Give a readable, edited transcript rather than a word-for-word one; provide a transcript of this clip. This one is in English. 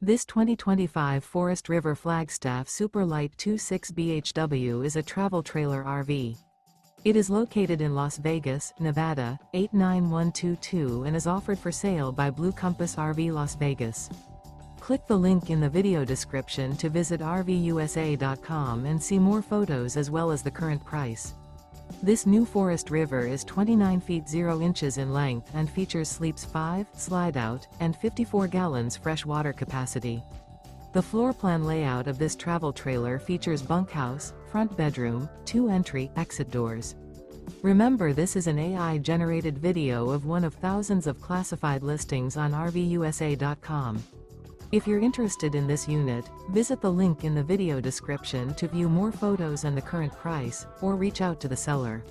This 2025 Forest River Flagstaff Super Lite 26 BHW is a travel trailer RV. It is located in Las Vegas, Nevada, 89122 and is offered for sale by Blue Compass RV Las Vegas. Click the link in the video description to visit RVUSA.com and see more photos as well as the current price. This new Forest River is 29 feet 0 inches in length and features sleeps 5, slide-out, and 54 gallons fresh water capacity. The floor plan layout of this travel trailer features bunkhouse, front bedroom, 2 entry/exit doors. Remember, this is an AI-generated video of one of thousands of classified listings on RVUSA.com. If you're interested in this unit, visit the link in the video description to view more photos and the current price, or reach out to the seller.